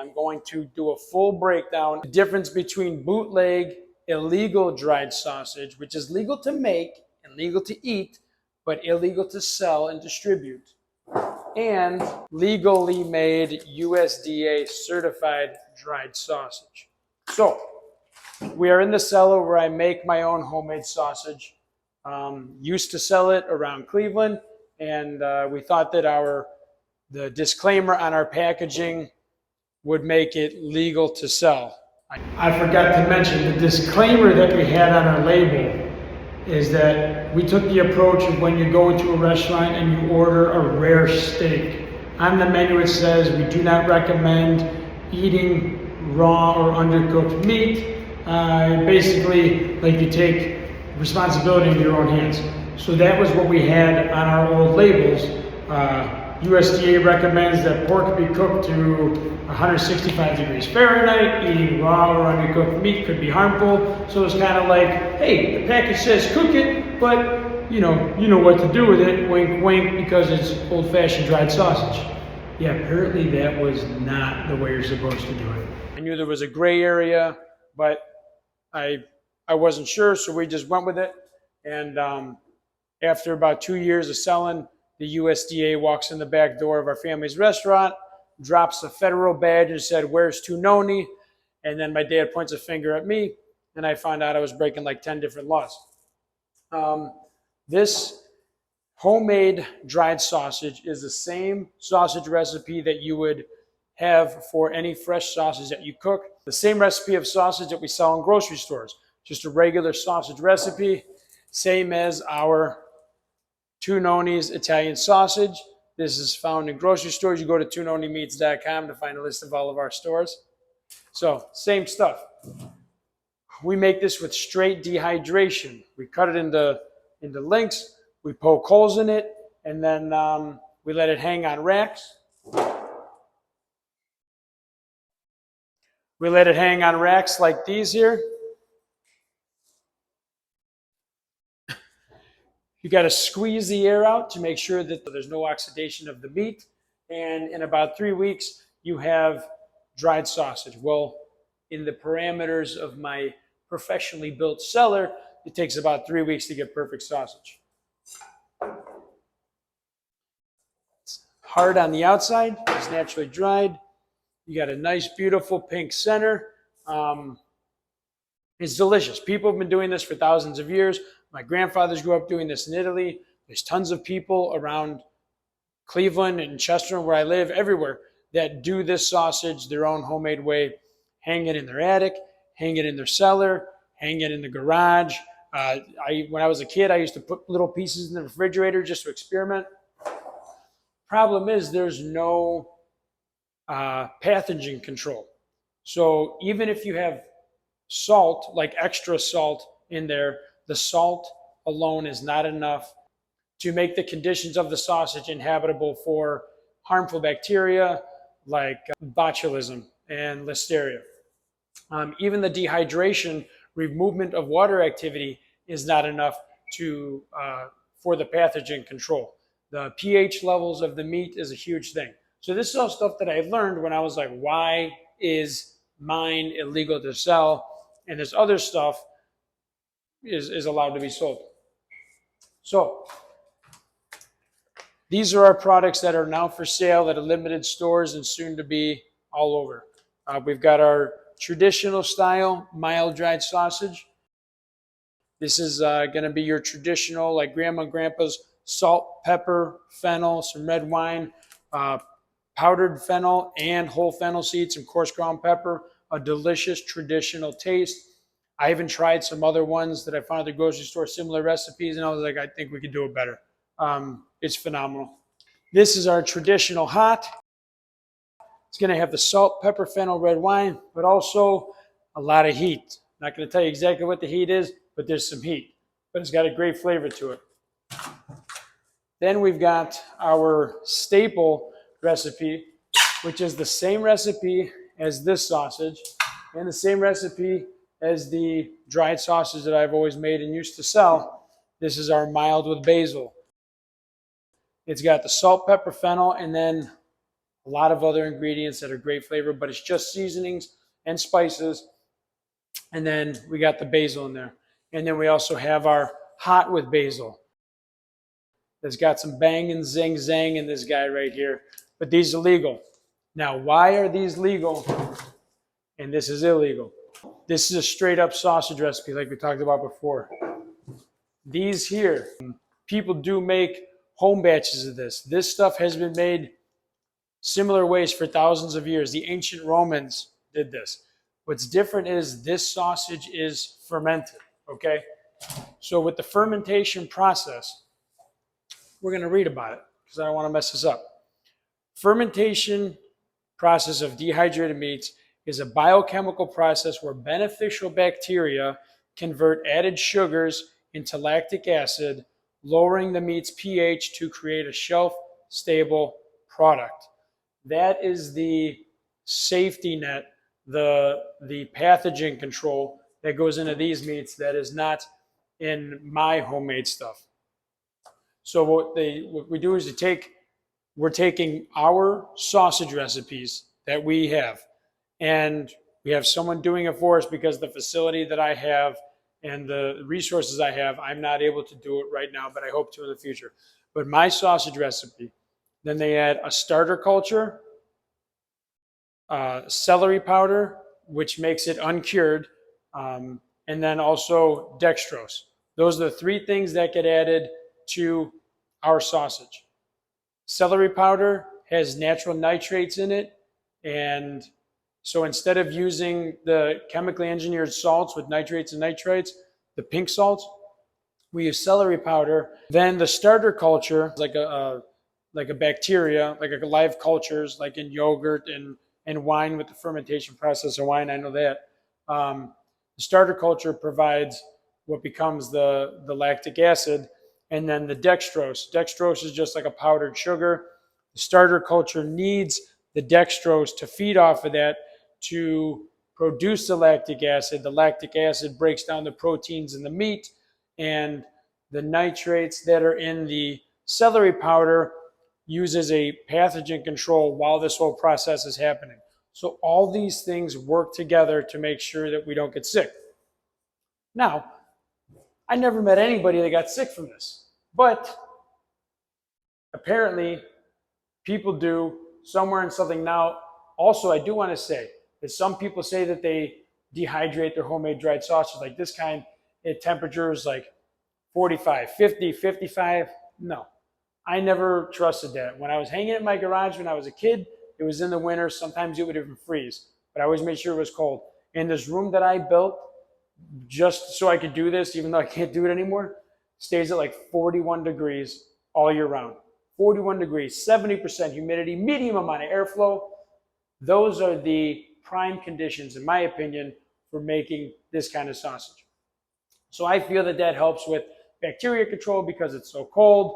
I'm going to do a full breakdown. The difference between bootleg, illegal dried sausage, which is legal to make and legal to eat, but illegal to sell and distribute, and legally made USDA certified dried sausage. So we are in the cellar where I make my own homemade sausage. Used to sell it around Cleveland, and we thought that the disclaimer on our packaging would make it legal to sell. I forgot to mention the disclaimer that we had on our label is that we took the approach of when you go into a restaurant and you order a rare steak. On the menu it says we do not recommend eating raw or undercooked meat. Basically, like you take responsibility in your own hands. So that was what we had on our old labels. USDA recommends that pork be cooked to 165 degrees Fahrenheit. Eating raw or undercooked meat could be harmful. So it's kind of like, hey, the package says cook it, but you know what to do with it. Wink, wink, because it's old-fashioned dried sausage. Yeah, apparently that was not the way you're supposed to do it. I knew there was a gray area, but I wasn't sure, so we just went with it. And after about 2 years of selling, the USDA walks in the back door of our family's restaurant, drops a federal badge and said, "Where's Tunoni?" And then my dad points a finger at me, and I found out I was breaking like 10 different laws. This homemade dried sausage is the same sausage recipe that you would have for any fresh sausage that you cook. The same recipe of sausage that we sell in grocery stores. Just a regular sausage recipe, same as our Tunoni's Italian sausage. This is found in grocery stores. You go to tunonimeats.com to find a list of all of our stores. So, same stuff. We make this with straight dehydration. We cut it into lengths, we poke holes in it, and then we let it hang on racks. We let it hang on racks like these here. You got to squeeze the air out to make sure that there's no oxidation of the meat. And in about 3 weeks, you have dried sausage. Well, in the parameters of my professionally built cellar, it takes about 3 weeks to get perfect sausage. It's hard on the outside. It's naturally dried. You got a nice, beautiful pink center. It's delicious. People have been doing this for thousands of years. My grandfathers grew up doing this in Italy. There's tons of people around Cleveland and Chester, where I live, everywhere, that do this sausage their own homemade way. Hang it in their attic, hang it in their cellar, hang it in the garage. When I was a kid, I used to put little pieces in the refrigerator just to experiment. Problem is, there's no pathogen control. So even if you have salt, like extra salt in there, the salt alone is not enough to make the conditions of the sausage inhabitable for harmful bacteria like botulism and listeria. Even the dehydration, removement of water activity is not enough for the pathogen control. The pH levels of the meat is a huge thing. So this is all stuff that I learned when I was like, why is mine illegal to sell? And this other stuff is allowed to be sold. So these are our products that are now for sale at limited stores and soon to be all over. We've got our traditional style mild dried sausage. This is going to be your traditional, like grandma and grandpa's salt, pepper, fennel, some red wine, powdered fennel and whole fennel seeds, some coarse ground pepper, a delicious traditional taste. I even tried some other ones that I found at the grocery store, similar recipes, and I was like, I think we could do it better. It's phenomenal. This is our traditional hot. It's going to have the salt, pepper, fennel, red wine, but also a lot of heat. Not going to tell you exactly what the heat is, but there's some heat. But it's got a great flavor to it. Then we've got our staple recipe, which is the same recipe as this sausage and the same recipe as the dried sausage that I've always made and used to sell. This is our mild with basil. It's got the salt, pepper, fennel, and then a lot of other ingredients that are great flavor, but it's just seasonings and spices. And then we got the basil in there. And then we also have our hot with basil. That's got some bang and zing zang in this guy right here. But these are legal. Now, why are these legal and this is illegal? This is a straight up sausage recipe like we talked about before. These here, people do make home batches of this. This stuff has been made similar ways for thousands of years. The ancient Romans did this. What's different is this sausage is fermented, okay? So with the fermentation process, we're going to read about it because I don't want to mess this up. Fermentation process of dehydrated meats is a biochemical process where beneficial bacteria convert added sugars into lactic acid, lowering the meat's pH to create a shelf-stable product. That is the safety net, the pathogen control that goes into these meats that is not in my homemade stuff. So what we do is we're taking our sausage recipes that we have, and we have someone doing it for us because the facility that I have and the resources I have, I'm not able to do it right now, but I hope to in the future. But my sausage recipe, then they add a starter culture, celery powder, which makes it uncured, and then also dextrose. Those are the three things that get added to our sausage. Celery powder has natural nitrates in it, and so instead of using the chemically engineered salts with nitrates and nitrites, the pink salts, we use celery powder. Then the starter culture, like a bacteria, like a live cultures, like in yogurt and wine with the fermentation process of wine, I know that. The starter culture provides what becomes the lactic acid, and then the dextrose. Dextrose is just like a powdered sugar. The starter culture needs the dextrose to feed off of that to produce the lactic acid. The lactic acid breaks down the proteins in the meat, and the nitrates that are in the celery powder uses a pathogen control while this whole process is happening. So all these things work together to make sure that we don't get sick. Now, I never met anybody that got sick from this, but apparently people do somewhere in something. Now, also, I do want to say that some people say that they dehydrate their homemade dried sausage like this kind at temperatures like 45, 50, 55. No, I never trusted that. When I was hanging in my garage when I was a kid, it was in the winter. Sometimes it would even freeze, but I always made sure it was cold. And this room that I built just so I could do this, even though I can't do it anymore, stays at like 41 degrees all year round. 41 degrees, 70% humidity, medium amount of airflow. Those are the prime conditions, in my opinion, for making this kind of sausage. So I feel that that helps with bacteria control because it's so cold.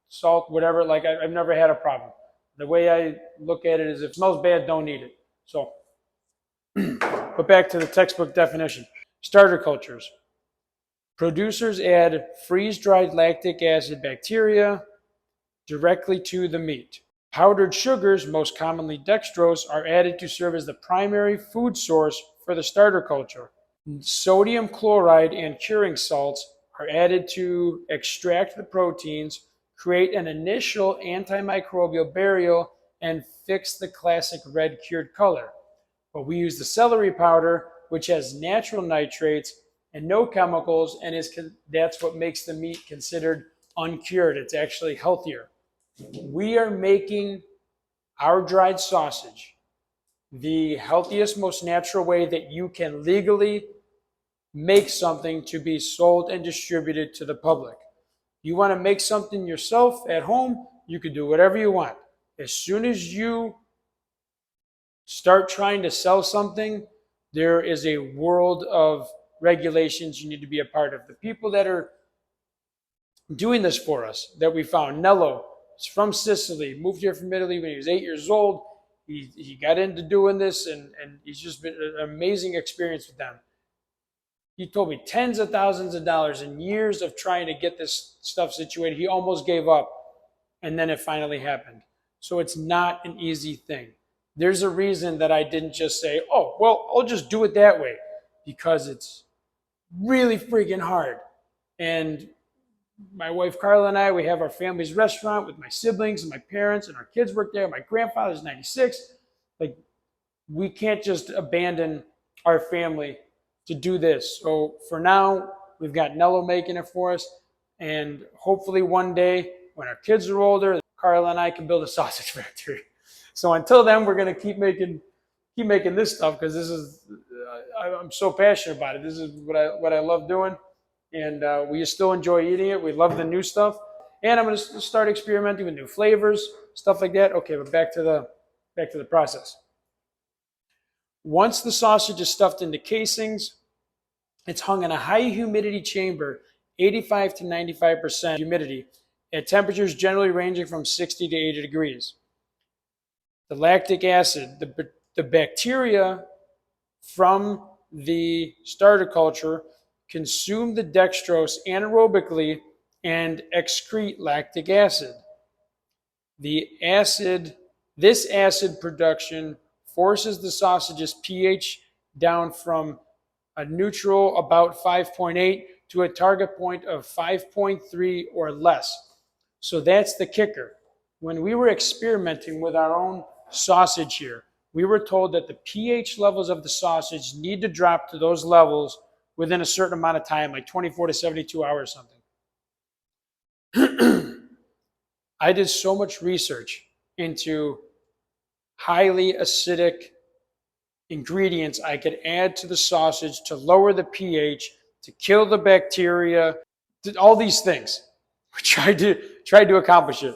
Salt, whatever, like I've never had a problem. The way I look at it is if it smells bad, don't eat it. So, but back to the textbook definition. Starter cultures. Producers add freeze-dried lactic acid bacteria directly to the meat. Powdered sugars, most commonly dextrose, are added to serve as the primary food source for the starter culture. Sodium chloride and curing salts are added to extract the proteins, create an initial antimicrobial barrier, and fix the classic red cured color. But we use the celery powder, which has natural nitrates and no chemicals, and that's what makes the meat considered uncured. It's actually healthier. We are making our dried sausage the healthiest, most natural way that you can legally make something to be sold and distributed to the public. You want to make something yourself at home, you can do whatever you want. As soon as you start trying to sell something, there is a world of regulations you need to be a part of. The people that are doing this for us that we found, Nello, is from Sicily, moved here from Italy when he was 8 years old. He got into doing this, and he's just been an amazing experience with them. He told me tens of thousands of dollars and years of trying to get this stuff situated. He almost gave up, and then it finally happened. So it's not an easy thing. There's a reason that I didn't just say, oh, well, I'll just do it that way, because it's really freaking hard. And my wife Carla and I, we have our family's restaurant with my siblings and my parents, and our kids work there. My grandfather's 96. Like, we can't just abandon our family to do this. So for now, we've got Nello making it for us. And hopefully one day when our kids are older, Carla and I can build a sausage factory. So until then, we're going to keep making this stuff, because this is, I'm so passionate about it. This is what I love doing. And we still enjoy eating it. We love the new stuff. And I'm going to start experimenting with new flavors, stuff like that. Okay, but back to the process. Once the sausage is stuffed into casings, it's hung in a high humidity chamber, 85 to 95% humidity, at temperatures generally ranging from 60 to 80 degrees. The lactic acid, the bacteria from the starter culture, consume the dextrose anaerobically and excrete lactic acid. This acid production forces the sausage's pH down from a neutral about 5.8 to a target point of 5.3 or less. So that's the kicker. When we were experimenting with our own sausage here, we were told that the pH levels of the sausage need to drop to those levels within a certain amount of time, like 24 to 72 hours or something. I did so much research into highly acidic ingredients I could add to the sausage to lower the pH, to kill the bacteria, all these things. We tried to accomplish it.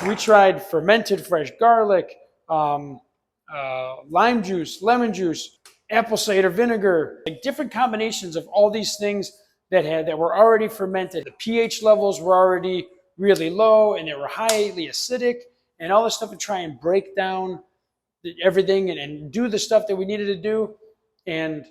We tried fermented fresh garlic, lime juice, lemon juice, apple cider vinegar, like different combinations of all these things that were already fermented. The pH levels were already really low, and they were highly acidic, and all this stuff to try and break down everything and do the stuff that we needed to do. And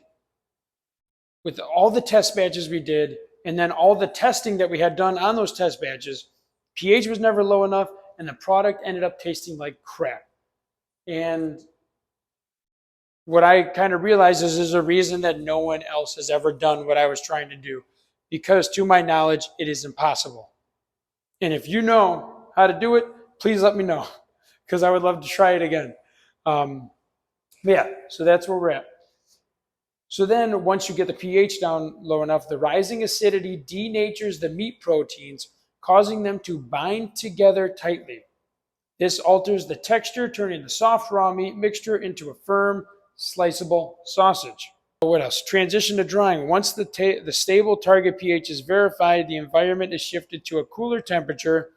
with all the test batches we did, and then all the testing that we had done on those test batches, pH was never low enough, and the product ended up tasting like crap. And what I kind of realized is there's a reason that no one else has ever done what I was trying to do, because to my knowledge, it is impossible. And if you know how to do it, please let me know, because I would love to try it again. Yeah, so that's where we're at. So then once you get the pH down low enough, the rising acidity denatures the meat proteins, causing them to bind together tightly. This alters the texture, turning the soft raw meat mixture into a firm, sliceable sausage. What else? Transition to drying. Once the stable target pH is verified, the environment is shifted to a cooler temperature,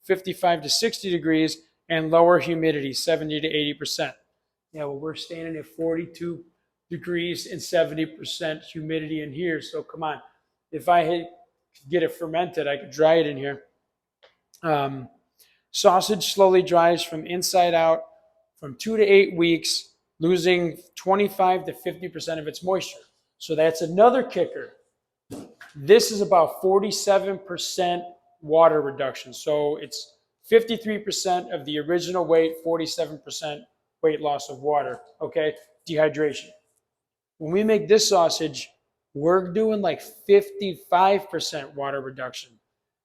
55 to 60 degrees, and lower humidity, 70 to 80%. Yeah, well, we're standing at 42 degrees and 70% humidity in here. So come on, if I get it fermented, I could dry it in here. Sausage slowly dries from inside out from 2 to 8 weeks, losing 25 to 50% of its moisture. So that's another kicker. This is about 47% water reduction. So it's 53% of the original weight, 47% weight loss of water, okay? Dehydration. When we make this sausage, we're doing like 55% water reduction.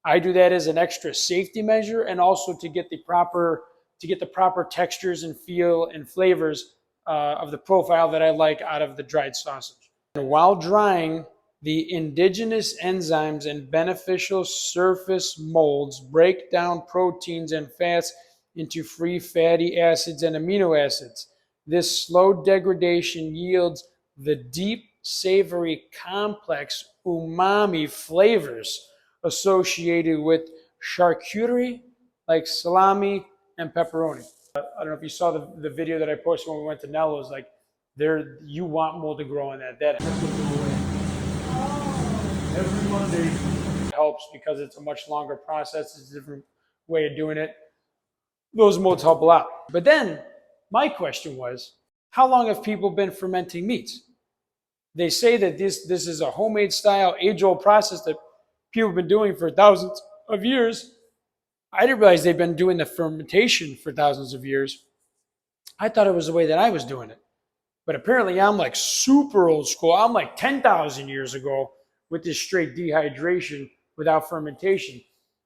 I do that as an extra safety measure, and also to get the proper textures and feel and flavors of the profile that I like out of the dried sausage. And while drying, the indigenous enzymes and beneficial surface molds break down proteins and fats into free fatty acids and amino acids. This slow degradation yields the deep, savory, complex umami flavors associated with charcuterie like salami and pepperoni. I don't know if you saw the video that I posted when we went to Nello's. Like, you want mold to grow on that. That every Monday helps, because it's a much longer process. It's a different way of doing it. Those molds help a lot. But then my question was, how long have people been fermenting meats? They say that this is a homemade style, age-old process that people have been doing for thousands of years. I didn't realize they've been doing the fermentation for thousands of years. I thought it was the way that I was doing it. But apparently I'm like super old school. I'm like 10,000 years ago with this straight dehydration without fermentation.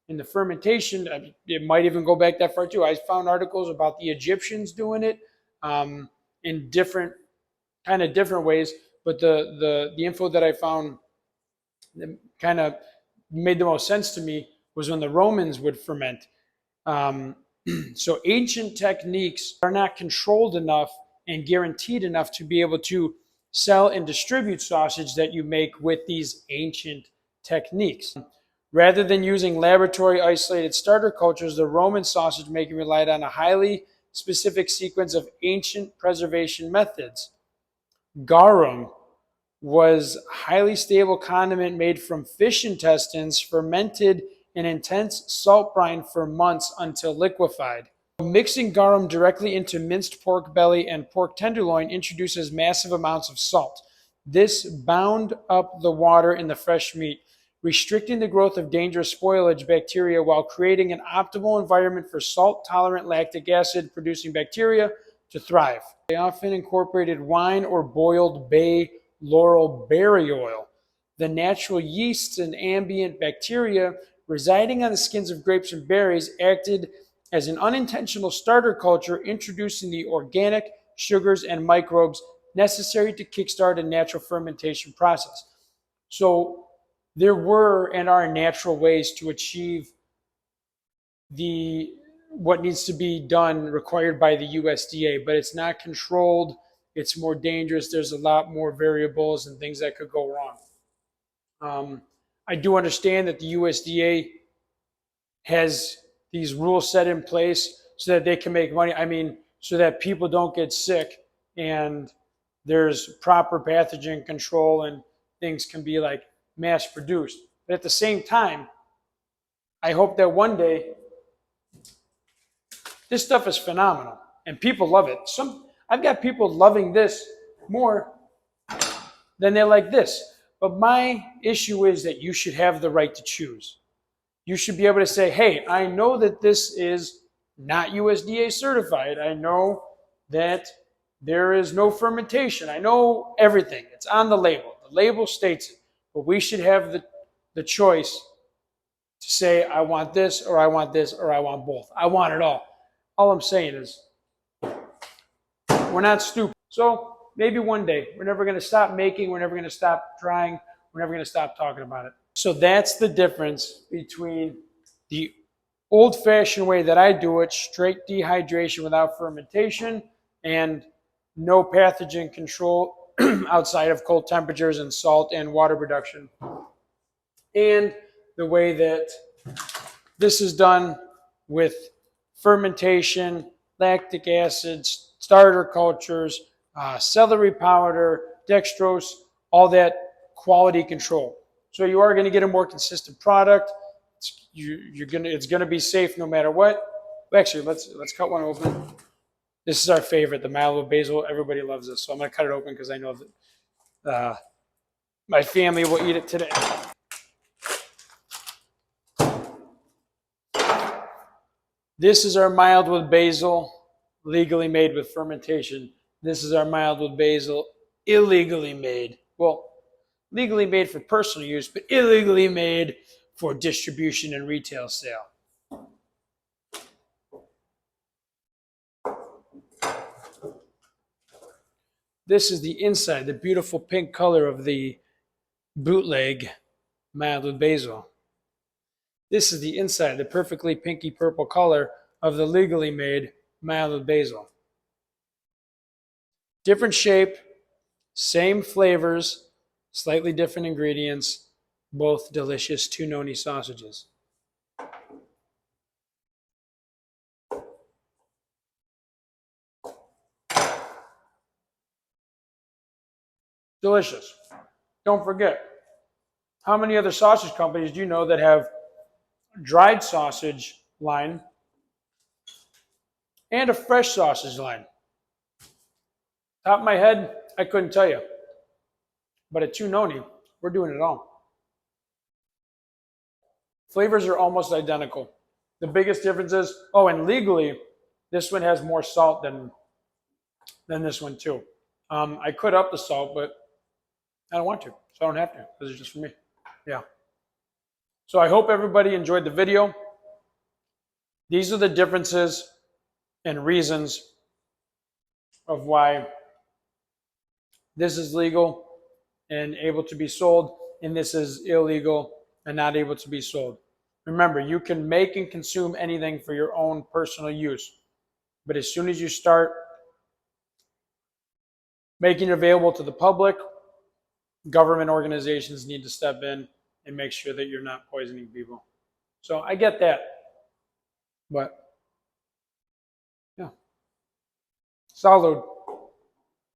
And the fermentation, it might even go back that far too. I found articles about the Egyptians doing it in different ways. But the info that I found that kind of made the most sense to me was when the Romans would ferment. Um, so ancient techniques are not controlled enough and guaranteed enough to be able to sell and distribute sausage that you make with these ancient techniques. Rather than using laboratory isolated starter cultures, the Roman sausage making relied on a highly specific sequence of ancient preservation methods. Garum was a highly stable condiment made from fish intestines fermented in intense salt brine for months until liquefied. Mixing garum directly into minced pork belly and pork tenderloin introduces massive amounts of salt. This bound up the water in the fresh meat, restricting the growth of dangerous spoilage bacteria while creating an optimal environment for salt-tolerant lactic acid-producing bacteria to thrive. They often incorporated wine or boiled bay laurel berry oil. The natural yeasts and ambient bacteria residing on the skins of grapes and berries acted as an unintentional starter culture, introducing the organic sugars and microbes necessary to kickstart a natural fermentation process. So there were and are natural ways to achieve what needs to be done required by the USDA, but it's not controlled. It's more dangerous. There's a lot more variables and things that could go wrong. I do understand that the USDA has these rules set in place so that they can make money. I mean, so that people don't get sick and there's proper pathogen control and things can be like mass produced. But at the same time, I hope that one day this stuff is phenomenal and people love it. I've got people loving this more than they like this. But my issue is that you should have the right to choose. You should be able to say, hey, I know that this is not USDA certified. I know that there is no fermentation. I know everything. It's on the label. The label states it. But we should have the choice to say, I want this, or I want this, or I want both. I want it all. All I'm saying is, we're not stupid. So maybe one day, we're never going to stop making, we're never going to stop trying, we're never going to stop talking about it. So that's the difference between the old-fashioned way that I do it, straight dehydration without fermentation, and no pathogen control outside of cold temperatures and salt and water reduction. And the way that this is done with fermentation, lactic acids, starter cultures, celery powder, dextrose, all that quality control. So you are going to get a more consistent product. It's going to be safe no matter what. Actually, let's cut one open. This is our favorite, the Malibu basil. Everybody loves this, so I'm going to cut it open because I know that my family will eat it today. This is our mild with basil, legally made with fermentation. This is our mild with basil, illegally made. Well, legally made for personal use, but illegally made for distribution and retail sale. This is the inside, the beautiful pink color of the bootleg mild with basil. This is the inside, the perfectly pinky purple color of the legally made mild with basil. Different shape, same flavors, slightly different ingredients, both delicious two noni sausages. Delicious. Don't forget, how many other sausage companies do you know that have dried sausage line and a fresh sausage line? Top of my head, I couldn't tell you. But at two noni, we're doing it all. Flavors are almost identical. The biggest difference is, oh, and legally, this one has more salt than this one too. I could up the salt, but I don't want to, so I don't have to because it's just for me. Yeah. So I hope everybody enjoyed the video. These are the differences and reasons of why this is legal and able to be sold, and this is illegal and not able to be sold. Remember, you can make and consume anything for your own personal use, but as soon as you start making it available to the public, government organizations need to step in and make sure that you're not poisoning people. So I get that, but yeah. Salud.